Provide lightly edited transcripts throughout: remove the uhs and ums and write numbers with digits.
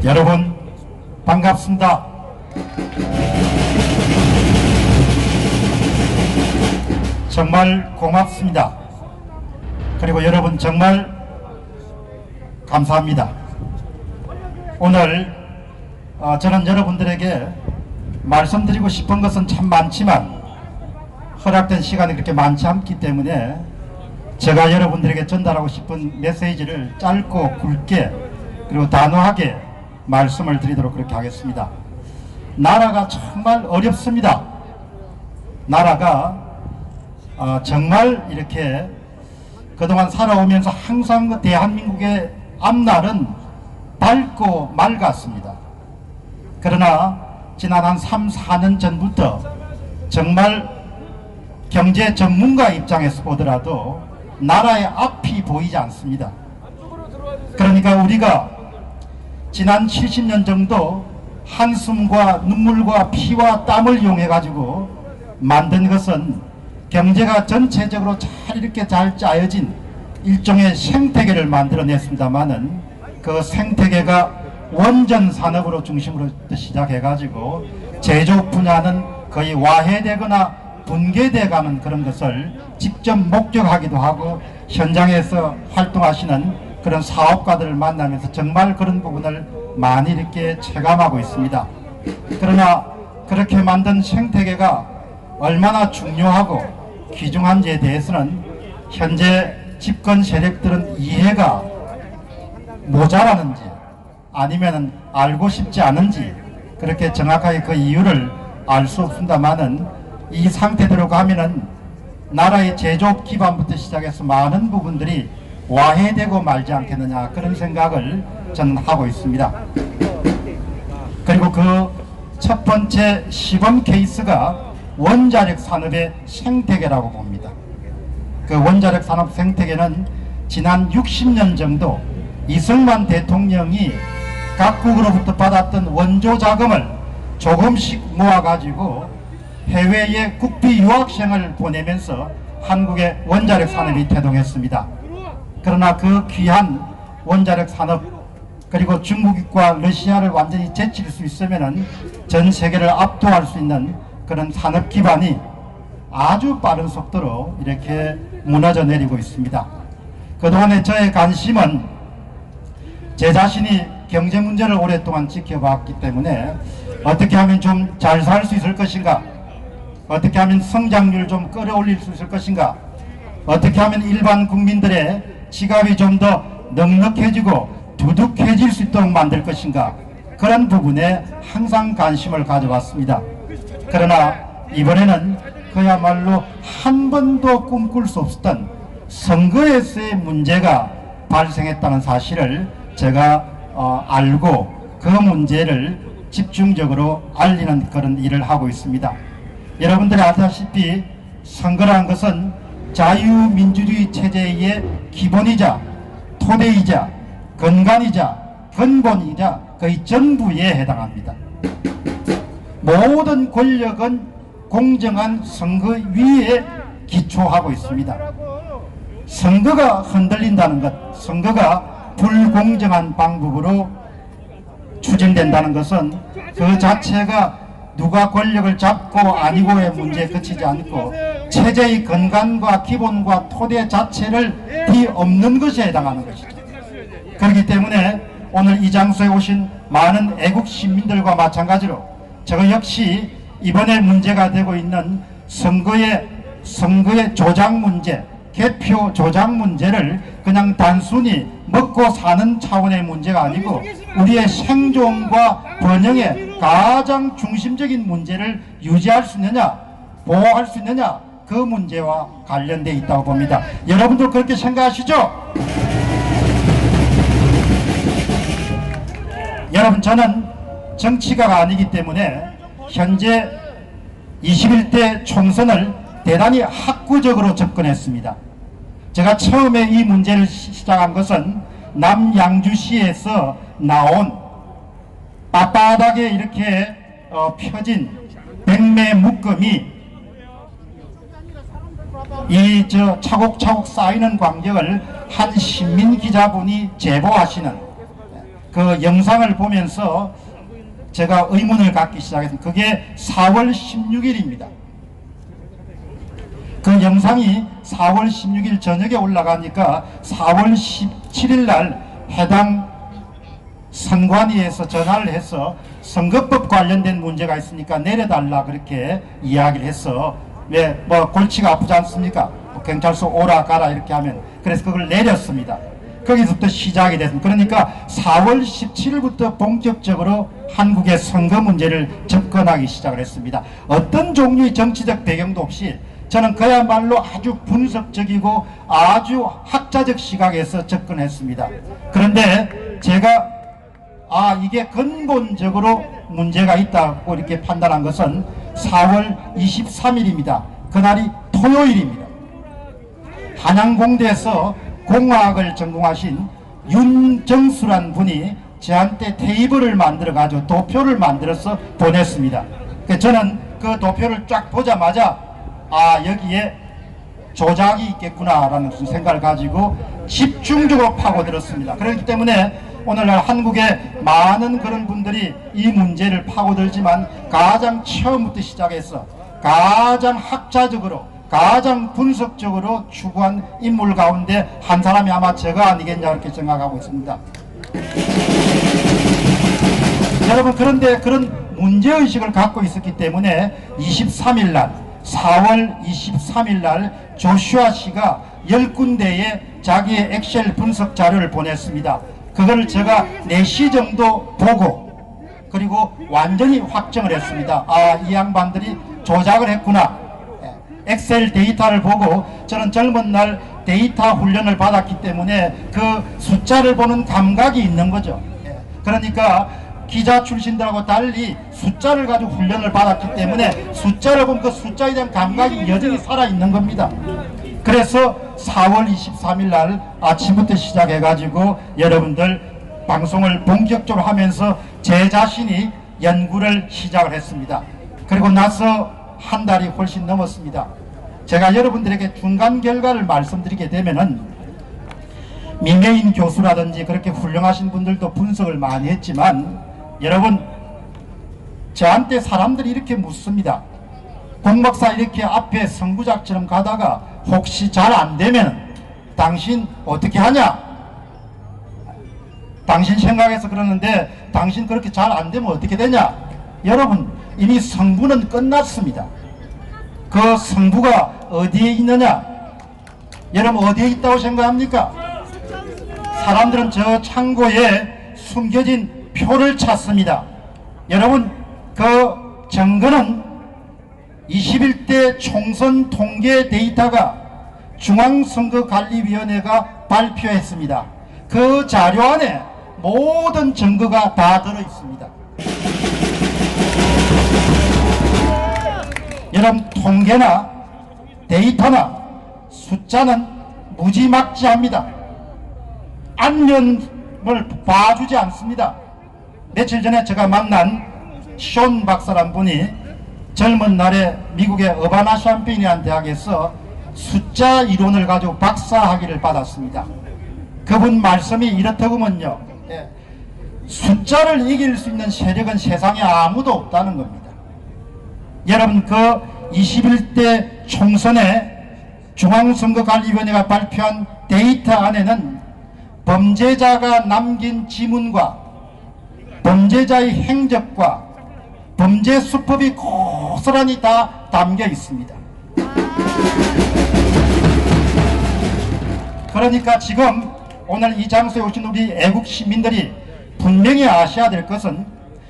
여러분 반갑습니다. 정말 고맙습니다. 그리고 여러분 정말 감사합니다. 오늘 저는 여러분들에게 말씀드리고 싶은 것은 참 많지만 허락된 시간이 그렇게 많지 않기 때문에 제가 여러분들에게 전달하고 싶은 메시지를 짧고 굵게 그리고 단호하게 말씀을 드리도록 그렇게 하겠습니다. 나라가 정말 어렵습니다. 나라가 정말 이렇게 그동안 살아오면서 항상 그 대한민국의 앞날은 밝고 맑았습니다. 그러나 지난 한 3, 4년 전부터 정말 경제 전문가 입장에서 보더라도 나라의 앞이 보이지 않습니다. 그러니까 우리가 지난 70년 정도 한숨과 눈물과 피와 땀을 이용해 가지고 만든 것은 경제가 전체적으로 잘 이렇게 잘 짜여진 일종의 생태계를 만들어냈습니다마는 그 생태계가 원전 산업으로 중심으로 시작해 가지고 제조업 분야는 거의 와해되거나 붕괴돼가는 그런 것을 직접 목격하기도 하고 현장에서 활동하시는 그런 사업가들을 만나면서 정말 그런 부분을 많이 이렇게 체감하고 있습니다. 그러나 그렇게 만든 생태계가 얼마나 중요하고 귀중한지에 대해서는 현재 집권 세력들은 이해가 모자라는지 아니면 알고 싶지 않은지 그렇게 정확하게 그 이유를 알 수 없습니다만은 이 상태대로 가면은 나라의 제조업 기반부터 시작해서 많은 부분들이 와해되고 말지 않겠느냐 그런 생각을 저는 하고 있습니다. 그리고 그 첫 번째 시범 케이스가 원자력 산업의 생태계라고 봅니다. 그 원자력 산업 생태계는 지난 60년 정도 이승만 대통령이 각국으로부터 받았던 원조 자금을 조금씩 모아가지고 해외에 국비 유학생을 보내면서 한국의 원자력 산업이 태동했습니다. 그러나 그 귀한 원자력 산업 그리고 중국과 러시아를 완전히 제칠 수 있으면 전 세계를 압도할 수 있는 그런 산업 기반이 아주 빠른 속도로 이렇게 무너져 내리고 있습니다. 그동안에 저의 관심은 제 자신이 경제 문제를 오랫동안 지켜봤기 때문에 어떻게 하면 좀 잘 살 수 있을 것인가, 어떻게 하면 성장률 좀 끌어올릴 수 있을 것인가, 어떻게 하면 일반 국민들의 지갑이 좀 더 넉넉해지고 두둑해질 수 있도록 만들 것인가, 그런 부분에 항상 관심을 가져왔습니다. 그러나 이번에는 그야말로 한 번도 꿈꿀 수 없었던 선거에서의 문제가 발생했다는 사실을 제가 알고 그 문제를 집중적으로 알리는 그런 일을 하고 있습니다. 여러분들이 아시다시피 선거라는 것은 자유민주주의 체제의 기본이자 토대이자 근간이자 근본이자 거의 전부에 해당합니다. 모든 권력은 공정한 선거 위에 기초하고 있습니다. 선거가 흔들린다는 것, 선거가 불공정한 방법으로 추진된다는 것은 그 자체가 누가 권력을 잡고 아니고의 문제에 그치지 않고 체제의 근간과 기본과 토대 자체를 뒤엎는 것에 해당하는 것이죠. 그렇기 때문에 오늘 이 장소에 오신 많은 애국 시민들과 마찬가지로 저 역시 이번에 문제가 되고 있는 선거의 조작 문제, 개표 조작 문제를 그냥 단순히 먹고 사는 차원의 문제가 아니고 우리의 생존과 번영의 가장 중심적인 문제를 유지할 수 있느냐, 보호할 수 있느냐, 그 문제와 관련되어 있다고 봅니다. 여러분들 그렇게 생각하시죠? 여러분, 저는 정치가가 아니기 때문에 현재 21대 총선을 대단히 학구적으로 접근했습니다. 제가 처음에 이 문제를 시작한 것은 남양주시에서 나온 빳빳하게 이렇게 펴진 백매 묶음이 이 차곡차곡 쌓이는 광경을 한 신민 기자분이 제보하시는 그 영상을 보면서 제가 의문을 갖기 시작했습니다. 그게 4월 16일입니다. 그 영상이 4월 16일 저녁에 올라가니까 4월 17일 날 해당 선관위에서 전화를 해서 선거법 관련된 문제가 있으니까 내려달라 그렇게 이야기를 해서 왜 뭐 골치가 아프지 않습니까? 경찰서 오라 가라 이렇게 하면 그래서 그걸 내렸습니다. 거기서부터 시작이 됐습니다. 그러니까 4월 17일부터 본격적으로 한국의 선거 문제를 접근하기 시작을 했습니다. 어떤 종류의 정치적 배경도 없이 저는 그야말로 아주 분석적이고 아주 학자적 시각에서 접근했습니다. 그런데 제가 이게 근본적으로 문제가 있다고 이렇게 판단한 것은 4월 23일입니다. 그날이 토요일입니다. 한양공대에서 공화학을 전공하신 윤정수란 분이 저한테 테이블을 만들어 가지고 도표를 만들어서 보냈습니다. 저는 그 도표를 쫙 보자마자 여기에 조작이 있겠구나 라는 생각을 가지고 집중적으로 파고들었습니다. 그렇기 때문에 오늘날 한국의 많은 그런 분들이 이 문제를 파고들지만 가장 처음부터 시작해서 가장 학자적으로 가장 분석적으로 추구한 인물 가운데 한 사람이 아마 제가 아니겠냐 이렇게 생각하고 있습니다. 여러분, 그런데 그런 문제의식을 갖고 있었기 때문에 23일 날 4월 23일 날 조슈아 씨가 10군데에 자기의 엑셀 분석 자료를 보냈습니다. 그걸 제가 4시 정도 보고 그리고 완전히 확정을 했습니다. 이 양반들이 조작을 했구나. 엑셀 데이터를 보고 저는 젊은 날 데이터 훈련을 받았기 때문에 그 숫자를 보는 감각이 있는 거죠. 그러니까 기자 출신들하고 달리 숫자를 가지고 훈련을 받았기 때문에 숫자를 보면 그 숫자에 대한 감각이 여전히 살아있는 겁니다. 그래서 4월 23일 날 아침부터 시작해 가지고 여러분들 방송을 본격적으로 하면서 제 자신이 연구를 시작을 했습니다. 그리고 나서 한 달이 훨씬 넘었습니다. 제가 여러분들에게 중간 결과를 말씀드리게 되면은 민메인 교수라든지 그렇게 훌륭하신 분들도 분석을 많이 했지만 여러분, 저한테 사람들이 이렇게 묻습니다. 공박사 이렇게 앞에 선구작처럼 가다가 혹시 잘 안되면 당신 어떻게 하냐? 당신 생각해서 그러는데 당신 그렇게 잘 안되면 어떻게 되냐? 여러분, 이미 성부는 끝났습니다. 그 성부가 어디에 있느냐? 여러분, 어디에 있다고 생각합니까? 사람들은 저 창고에 숨겨진 표를 찾습니다. 여러분, 그 증거는 21대 총선 통계 데이터가 중앙선거관리위원회가 발표했습니다. 그 자료 안에 모든 증거가 다 들어있습니다. 여러분, 통계나 데이터나 숫자는 무지막지합니다. 안면을 봐주지 않습니다. 며칠 전에 제가 만난 숀 박사란 분이 젊은 날에 미국의 어바나 샴페니안 대학에서 숫자 이론을 가지고 박사학위를 받았습니다. 그분 말씀이 이렇다고면요, 숫자를 이길 수 있는 세력은 세상에 아무도 없다는 겁니다. 여러분, 그 21대 총선에 중앙선거관리위원회가 발표한 데이터 안에는 범죄자가 남긴 지문과 범죄자의 행적과 범죄 수법이 고스란히 다 담겨 있습니다. 그러니까 지금 오늘 이 장소에 오신 우리 애국 시민들이 분명히 아셔야 될 것은,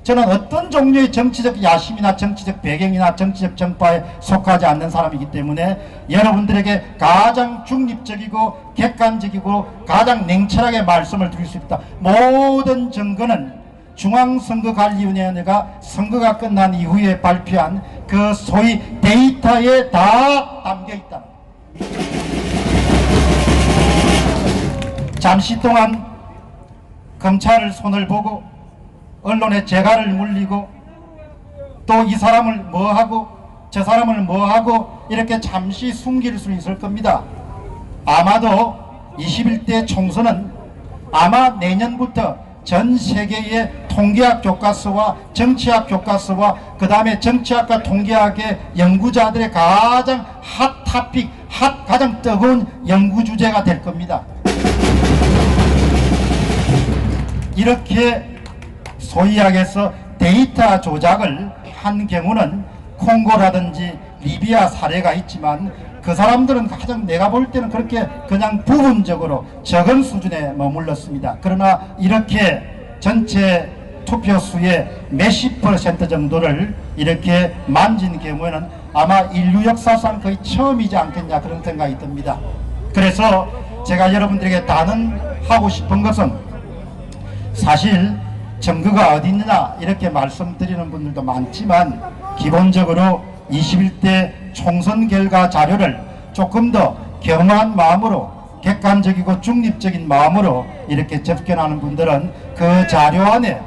저는 어떤 종류의 정치적 야심이나 정치적 배경이나 정치적 정파에 속하지 않는 사람이기 때문에 여러분들에게 가장 중립적이고 객관적이고 가장 냉철하게 말씀을 드릴 수 있다. 모든 증거는 중앙선거관리위원회가 선거가 끝난 이후에 발표한 그 소위 데이터에 다 담겨 있다. 잠시 동안 검찰을 손을 보고 언론에 재갈을 물리고 또 이 사람을 뭐하고 저 사람을 뭐하고 이렇게 잠시 숨길 수 있을 겁니다. 아마도 21대 총선은 아마 내년부터 전 세계의 통계학 교과서와 정치학 교과서와 그 다음에 정치학과 통계학의 연구자들의 가장 핫 타픽, 가장 뜨거운 연구 주제가 될 겁니다. 이렇게 소위 이야기해서 데이터 조작을 한 경우는 콩고라든지 리비아 사례가 있지만 그 사람들은 가장 내가 볼 때는 그렇게 그냥 부분적으로 적은 수준에 머물렀습니다. 그러나 이렇게 전체 투표수의 몇십 % 정도를 이렇게 만진 경우에는 아마 인류 역사상 거의 처음이지 않겠냐 그런 생각이 듭니다. 그래서 제가 여러분들에게 단언하고 싶은 것은 사실 증거가 어디 있느냐 이렇게 말씀드리는 분들도 많지만 기본적으로 21대 총선 결과 자료를 조금 더 겸허한 마음으로 객관적이고 중립적인 마음으로 이렇게 접견하는 분들은 그 자료 안에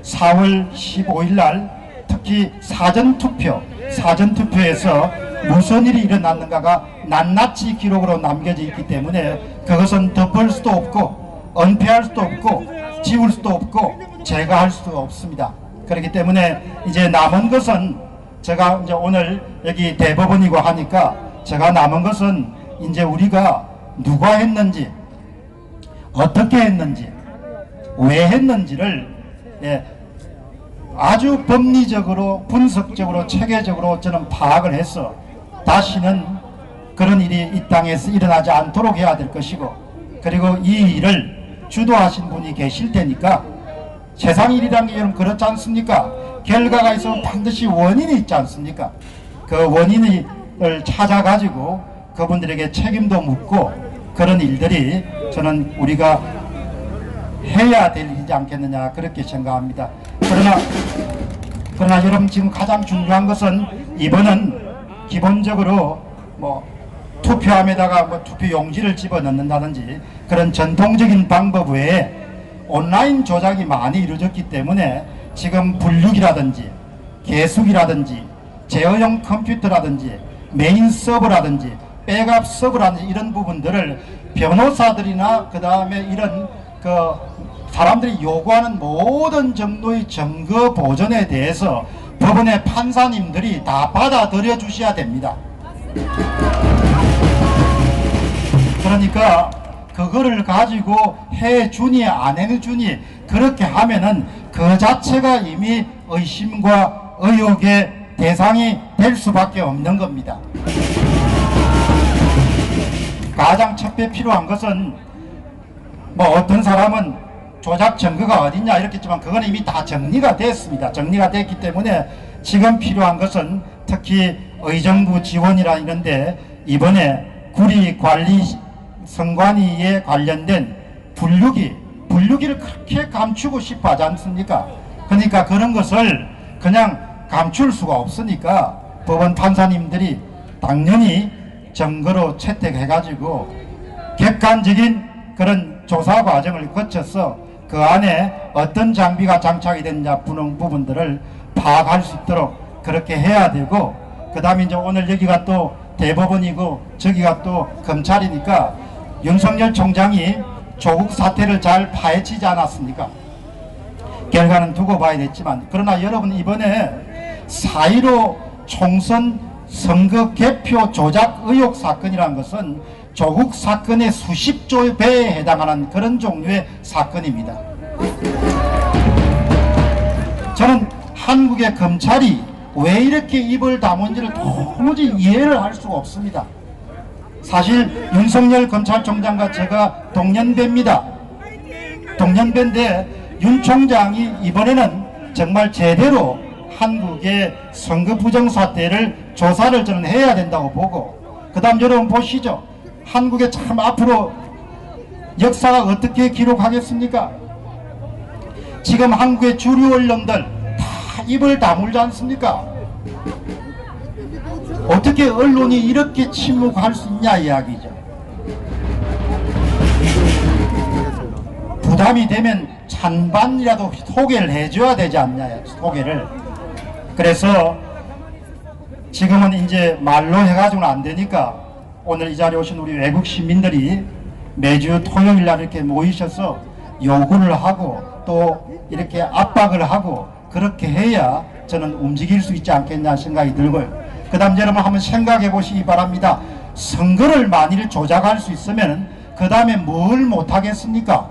4월 15일 날 특히 사전투표에서 무슨 일이 일어났는가가 낱낱이 기록으로 남겨져 있기 때문에 그것은 덮을 수도 없고 은폐할 수도 없고 지울 수도 없고 제거할 수도 없습니다. 그렇기 때문에 이제 남은 것은 제가 이제 오늘 여기 대법원이고 하니까 제가 남은 것은 이제 우리가 누가 했는지 어떻게 했는지 왜 했는지를 아주 법리적으로 분석적으로 체계적으로 저는 파악을 해서 다시는 그런 일이 이 땅에서 일어나지 않도록 해야 될 것이고 그리고 이 일을 주도하신 분이 계실 테니까 세상 일이라는 게 여러분 그렇지 않습니까? 결과가 있으면 반드시 원인이 있지 않습니까? 그 원인을 찾아가지고 그분들에게 책임도 묻고 그런 일들이 저는 우리가 해야 될 일이지 않겠느냐 그렇게 생각합니다. 그러나 여러분 지금 가장 중요한 것은 이번은 기본적으로 뭐 투표함에다가 뭐 투표 용지를 집어넣는다든지 그런 전통적인 방법 외에 온라인 조작이 많이 이루어졌기 때문에 지금 분류기라든지 계수기라든지 제어용 컴퓨터라든지 메인 서버라든지 백업 서버라든지 이런 부분들을 변호사들이나 그 다음에 이런 사람들이 요구하는 모든 정도의 증거 보존에 대해서 법원의 판사님들이 다 받아들여 주셔야 됩니다. 그러니까 그거를 가지고 해주니 안 해주니 그렇게 하면은 그 자체가 이미 의심과 의혹의 대상이 될 수밖에 없는 겁니다. 가장 첫째 필요한 것은 뭐 어떤 사람은 조작 증거가 어딨냐 이렇게 했지만 그건 이미 다 정리가 됐습니다. 정리가 됐기 때문에 지금 필요한 것은 특히 의정부 지원이라 이런데 이번에 구리관리 선관위에 관련된 분류기를 그렇게 감추고 싶어 하지 않습니까? 그러니까 그런 것을 그냥 감출 수가 없으니까 법원 판사님들이 당연히 증거로 채택해 가지고 객관적인 그런 조사 과정을 거쳐서 그 안에 어떤 장비가 장착이 됐냐 부분들을 파악할 수 있도록 그렇게 해야 되고 그 다음에 이제 오늘 여기가 또 대법원이고 저기가 또 검찰이니까 윤석열 총장이 조국 사태를 잘 파헤치지 않았습니까? 결과는 두고 봐야 됐지만 그러나 여러분 이번에 4.15 총선 선거 개표 조작 의혹 사건이라는 것은 조국 사건의 수십조 배에 해당하는 그런 종류의 사건입니다. 저는 한국의 검찰이 왜 이렇게 입을 다문지를 도무지 이해를 할 수가 없습니다. 사실 윤석열 검찰총장과 제가 동년배입니다. 동년배인데 윤 총장이 이번에는 정말 제대로 한국의 선거 부정 사태를 조사를 저는 해야 된다고 보고 그 다음 여러분 보시죠. 한국에 참 앞으로 역사가 어떻게 기록하겠습니까? 지금 한국의 주류 언론들 다 입을 다물지 않습니까? 어떻게 언론이 이렇게 침묵할 수 있냐 이야기죠. 부담이 되면 찬반이라도 소개를 해줘야 되지 않냐 소개를. 그래서 지금은 이제 말로 해가지고는 안 되니까 오늘 이 자리에 오신 우리 외국 시민들이 매주 토요일 날 이렇게 모이셔서 요구를 하고 또 이렇게 압박을 하고 그렇게 해야 저는 움직일 수 있지 않겠냐 생각이 들고요. 그 다음 여러분 한번 생각해 보시기 바랍니다. 선거를 만일 조작할 수 있으면 그 다음에 뭘 못하겠습니까?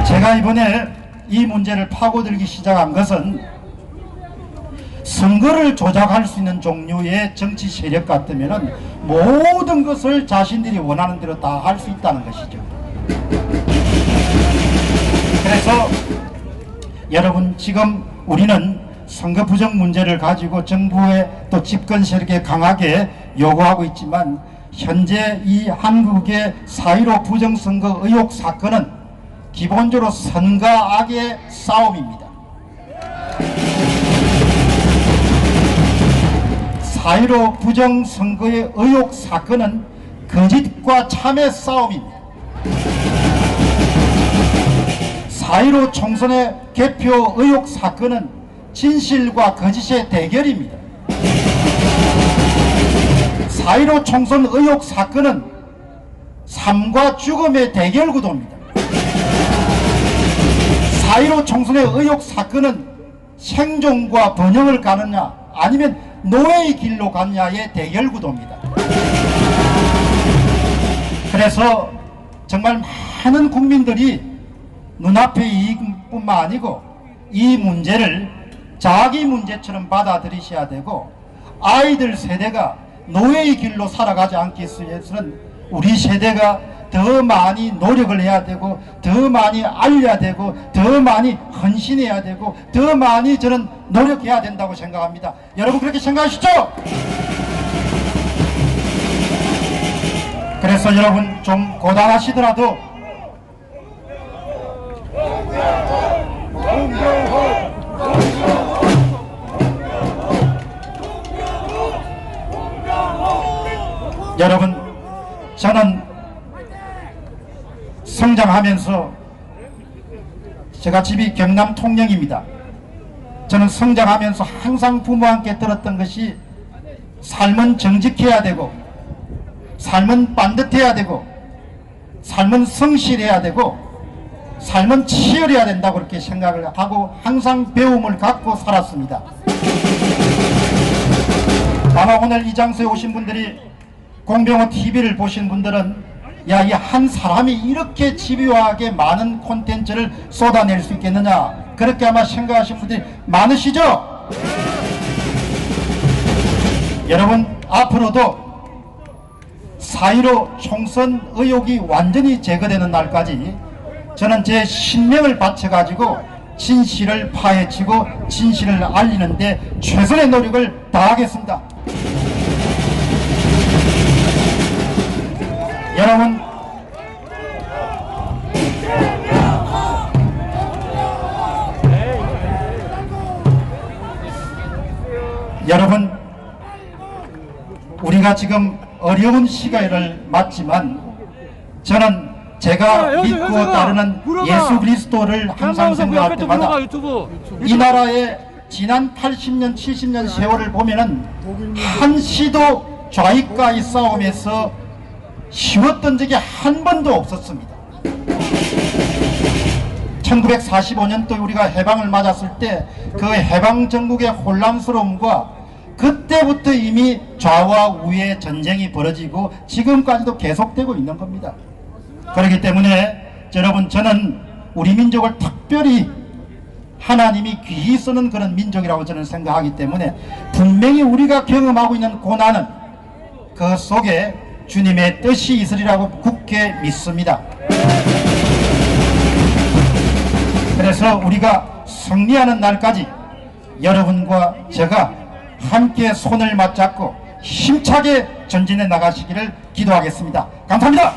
제가 이번에 이 문제를 파고들기 시작한 것은 선거를 조작할 수 있는 종류의 정치 세력 같으면 모든 것을 자신들이 원하는 대로 다 할 수 있다는 것이죠. 그래서 여러분 지금 우리는 선거 부정 문제를 가지고 정부의 또 집권 세력에 강하게 요구하고 있지만 현재 이 한국의 4.15 부정선거 의혹 사건은 기본적으로 선과 악의 싸움입니다. 4.15 부정선거의 의혹 사건은 거짓과 참의 싸움입니다. 4.15 총선의 개표 의혹 사건은 진실과 거짓의 대결입니다. 4.15 총선 의혹 사건은 삶과 죽음의 대결 구도입니다. 4.15 총선의 의혹 사건은 생존과 번영을 가느냐 아니면 노예의 길로 가느냐의 대결 구도입니다. 그래서 정말 많은 국민들이 눈앞의 이익뿐만 아니고 이 문제를 자기 문제처럼 받아들이셔야 되고 아이들 세대가 노예의 길로 살아가지 않기 위해서는 우리 세대가 더 많이 노력을 해야 되고 더 많이 알려야 되고 더 많이 헌신해야 되고 더 많이 저는 노력해야 된다고 생각합니다. 여러분 그렇게 생각하시죠? 그래서 여러분 좀 고단하시더라도 여러분 저는 성장하면서 제가 집이 경남 통영입니다. 저는 성장하면서 항상 부모와 함께 들었던 것이 삶은 정직해야 되고 삶은 반듯해야 되고 삶은 성실해야 되고 삶은 치열해야 된다고 그렇게 생각을 하고 항상 배움을 갖고 살았습니다. 아마 오늘 이 장소에 오신 분들이 공병호 TV를 보신 분들은 야, 이 한 사람이 이렇게 집요하게 많은 콘텐츠를 쏟아낼 수 있겠느냐 그렇게 아마 생각하신 분들이 많으시죠? 여러분 앞으로도 4.15 총선 의혹이 완전히 제거되는 날까지 저는 제 신명을 바쳐가지고 진실을 파헤치고 진실을 알리는데 최선의 노력을 다하겠습니다. 여러분 우리가 지금 어려운 시기를 맞지만 저는 제가 믿고 따르는 예수 그리스도를 항상 생각할 때마다 이 나라의 지난 80년 70년 세월을 보면은 한시도 좌익과의 싸움에서 쉬웠던 적이 한 번도 없었습니다. 1945년도 우리가 해방을 맞았을 때 그 해방 전국의 혼란스러움과 그때부터 이미 좌와 우의 전쟁이 벌어지고 지금까지도 계속되고 있는 겁니다. 그렇기 때문에 여러분 저는 우리 민족을 특별히 하나님이 귀히 쓰는 그런 민족이라고 저는 생각하기 때문에 분명히 우리가 경험하고 있는 고난은 그 속에 주님의 뜻이 있으리라고 굳게 믿습니다. 그래서 우리가 승리하는 날까지 여러분과 제가 함께 손을 맞잡고 힘차게 전진해 나가시기를 기도하겠습니다. 감사합니다.